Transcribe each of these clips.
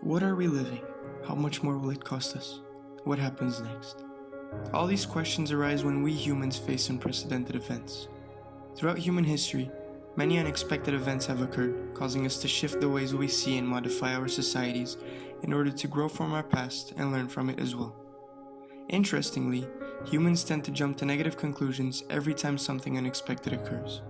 What are we living? How much more will it cost us? What happens next? All these questions arise when we humans face unprecedented events. Throughout human history, many unexpected events have occurred, causing us to shift the ways we see and modify our societies in order to grow from our past and learn from it as well. Interestingly, humans tend to jump to negative conclusions every time something unexpected occurs.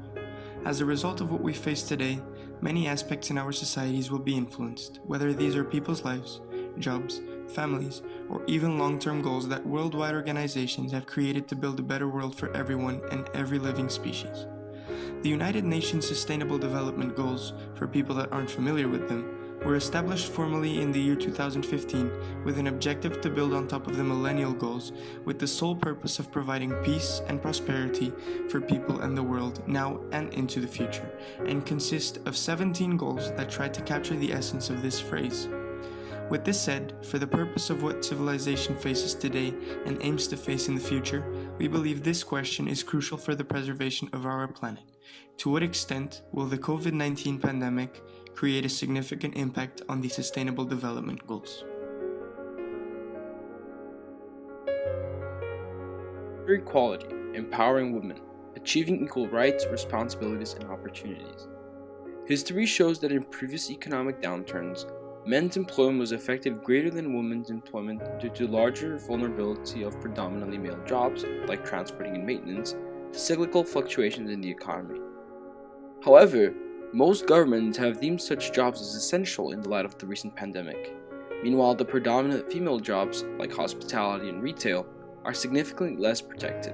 As a result of what we face today, many aspects in our societies will be influenced, whether these are people's lives, jobs, families, or even long-term goals that worldwide organizations have created to build a better world for everyone and every living species. The United Nations Sustainable Development Goals, for people that aren't familiar with them, were established formally in the year 2015 with an objective to build on top of the Millennial Goals with the sole purpose of providing peace and prosperity for people and the world now and into the future, and consist of 17 goals that try to capture the essence of this phrase. With this said, for the purpose of what civilization faces today and aims to face in the future, we believe this question is crucial for the preservation of our planet. To what extent will the Covid-19 pandemic create a significant impact on the Sustainable Development Goals? Gender equality, empowering women, achieving equal rights, responsibilities, and opportunities. History shows that in previous economic downturns, men's employment was affected greater than women's employment due to larger vulnerability of predominantly male jobs, like transporting and maintenance, to cyclical fluctuations in the economy. However, most governments have deemed such jobs as essential in the light of the recent pandemic. Meanwhile, the predominant female jobs, like hospitality and retail, are significantly less protected.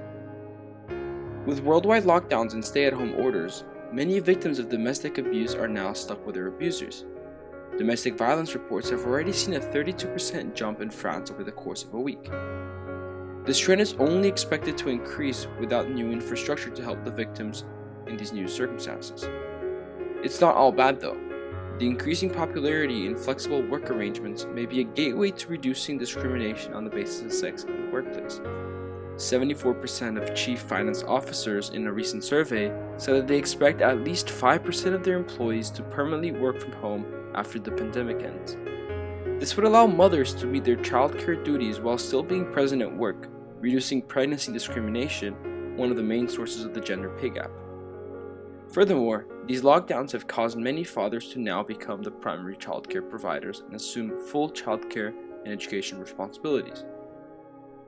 With worldwide lockdowns and stay-at-home orders, many victims of domestic abuse are now stuck with their abusers. Domestic violence reports have already seen a 32% jump in France over the course of a week. This trend is only expected to increase without new infrastructure to help the victims in these new circumstances. It's not all bad though. The increasing popularity in flexible work arrangements may be a gateway to reducing discrimination on the basis of sex in the workplace. 74% of chief finance officers in a recent survey said that they expect at least 5% of their employees to permanently work from home after the pandemic ends. This would allow mothers to meet their childcare duties while still being present at work, reducing pregnancy discrimination, one of the main sources of the gender pay gap. Furthermore, these lockdowns have caused many fathers to now become the primary childcare providers and assume full childcare and education responsibilities.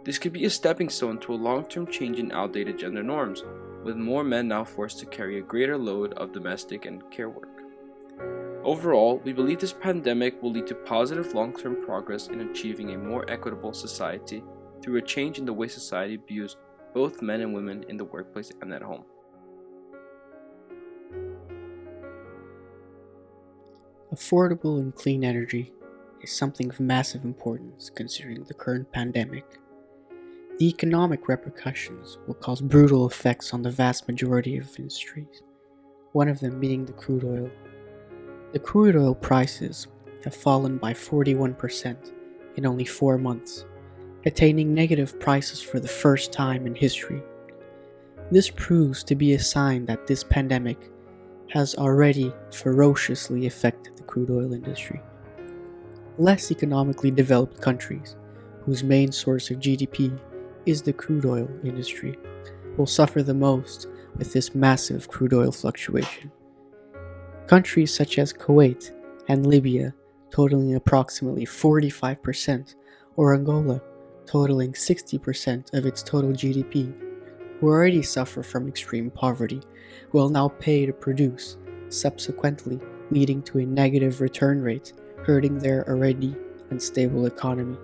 This could be a stepping stone to a long-term change in outdated gender norms, with more men now forced to carry a greater load of domestic and care work. Overall, we believe this pandemic will lead to positive long-term progress in achieving a more equitable society through a change in the way society views both men and women in the workplace and at home. Affordable and clean energy is something of massive importance considering the current pandemic. The economic repercussions will cause brutal effects on the vast majority of industries, one of them being the crude oil. The crude oil prices have fallen by 41% in only 4 months, attaining negative prices for the first time in history. This proves to be a sign that this pandemic has already ferociously affected the crude oil industry. Less economically developed countries, whose main source of GDP is the crude oil industry, will suffer the most with this massive crude oil fluctuation. Countries such as Kuwait and Libya, totaling approximately 45%, or Angola, totaling 60% of its total GDP, who already suffer from extreme poverty, will now pay to produce, subsequently leading to a negative return rate, hurting their already unstable economy.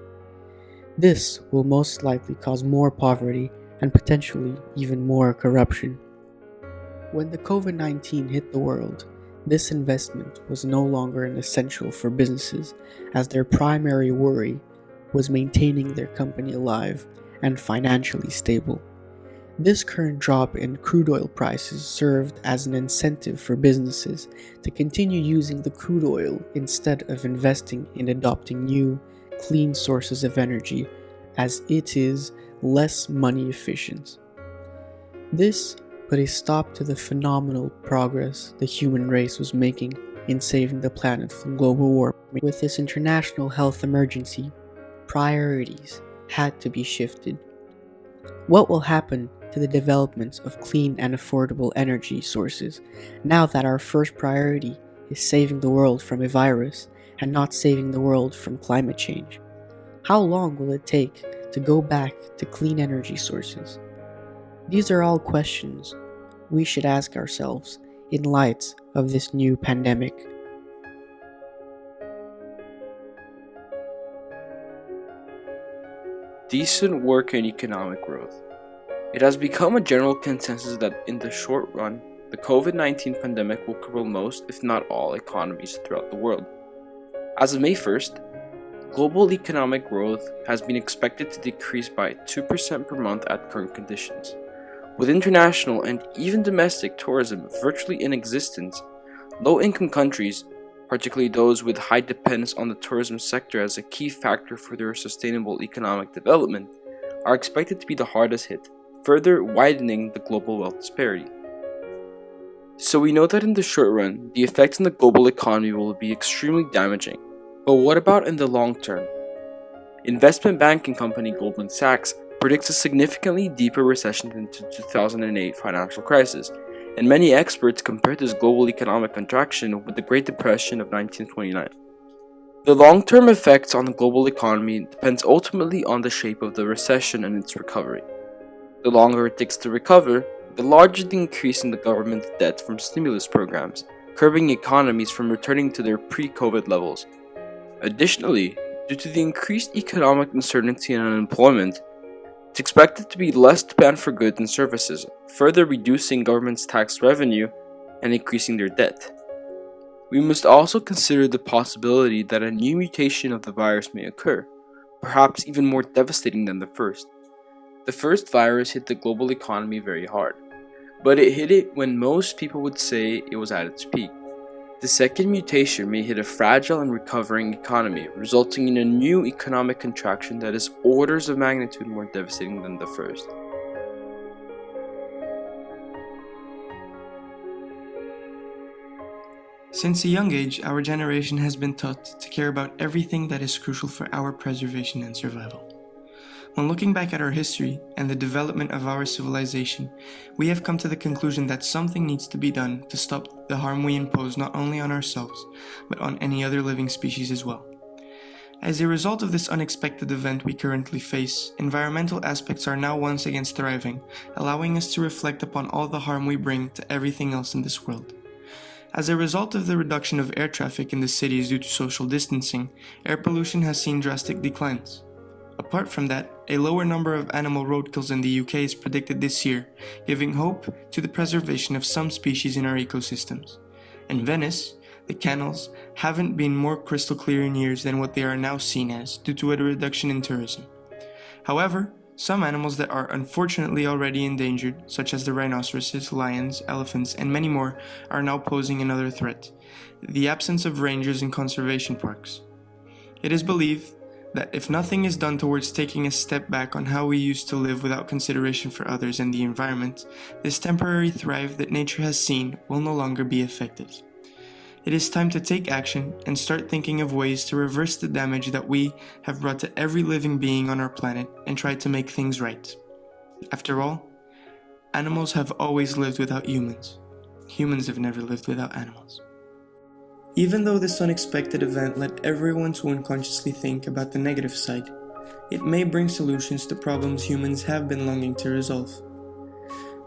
This will most likely cause more poverty and potentially even more corruption. When the COVID-19 hit the world, this investment was no longer an essential for businesses, as their primary worry was maintaining their company alive and financially stable. This current drop in crude oil prices served as an incentive for businesses to continue using the crude oil instead of investing in adopting new, clean sources of energy, as it is less money efficient. This put a stop to the phenomenal progress the human race was making in saving the planet from global warming. With this international health emergency, priorities had to be shifted. What will happen to the development of clean and affordable energy sources now that our first priority is saving the world from a virus and not saving the world from climate change? How long will it take to go back to clean energy sources? These are all questions we should ask ourselves in light of this new pandemic. Decent work and economic growth. It has become a general consensus that in the short run, the COVID-19 pandemic will cripple most, if not all, economies throughout the world. As of May 1st, global economic growth has been expected to decrease by 2% per month at current conditions. With international and even domestic tourism virtually in existence, low-income countries, particularly those with high dependence on the tourism sector as a key factor for their sustainable economic development, are expected to be the hardest hit, further widening the global wealth disparity. So we know that in the short run, the effects on the global economy will be extremely damaging. But what about in the long term? Investment banking company Goldman Sachs predicts a significantly deeper recession than the 2008 financial crisis, and many experts compare this global economic contraction with the Great Depression of 1929. The long-term effects on the global economy depends ultimately on the shape of the recession and its recovery. The longer it takes to recover, the larger the increase in the government's debt from stimulus programs, curbing economies from returning to their pre-COVID levels. Additionally, due to the increased economic uncertainty and unemployment, it's expected to be less demand for goods and services, further reducing government's tax revenue and increasing their debt. We must also consider the possibility that a new mutation of the virus may occur, perhaps even more devastating than the first. The first virus hit the global economy very hard, but it hit it when most people would say it was at its peak. The second mutation may hit a fragile and recovering economy, resulting in a new economic contraction that is orders of magnitude more devastating than the first. Since a young age, our generation has been taught to care about everything that is crucial for our preservation and survival. When looking back at our history and the development of our civilization, we have come to the conclusion that something needs to be done to stop the harm we impose not only on ourselves, but on any other living species as well. As a result of this unexpected event we currently face, environmental aspects are now once again thriving, allowing us to reflect upon all the harm we bring to everything else in this world. As a result of the reduction of air traffic in the cities due to social distancing, air pollution has seen drastic declines. Apart from that, a lower number of animal roadkills in the UK is predicted this year, giving hope to the preservation of some species in our ecosystems. In Venice, the canals haven't been more crystal clear in years than what they are now seen as due to a reduction in tourism. However, some animals that are unfortunately already endangered, such as the rhinoceroses, lions, elephants, and many more, are now posing another threat: the absence of rangers in conservation parks. It is believed that if nothing is done towards taking a step back on how we used to live without consideration for others and the environment, this temporary thrive that nature has seen will no longer be effective. It is time to take action and start thinking of ways to reverse the damage that we have brought to every living being on our planet and try to make things right. After all, animals have always lived without humans. Humans have never lived without animals. Even though this unexpected event led everyone to unconsciously think about the negative side, it may bring solutions to problems humans have been longing to resolve.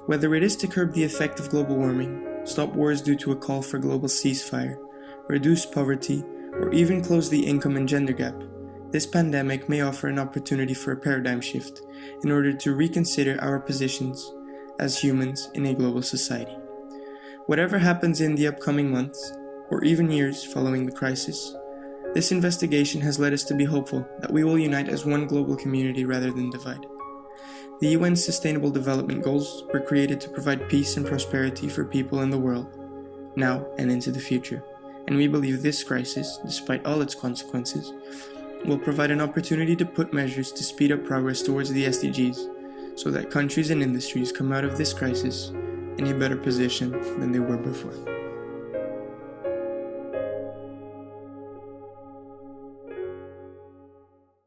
Whether it is to curb the effect of global warming, stop wars due to a call for global ceasefire, reduce poverty, or even close the income and gender gap, this pandemic may offer an opportunity for a paradigm shift in order to reconsider our positions as humans in a global society. Whatever happens in the upcoming months, or even years following the crisis, this investigation has led us to be hopeful that we will unite as one global community rather than divide. The UN's Sustainable Development Goals were created to provide peace and prosperity for people in the world, now and into the future, and we believe this crisis, despite all its consequences, will provide an opportunity to put measures to speed up progress towards the SDGs, so that countries and industries come out of this crisis in a better position than they were before.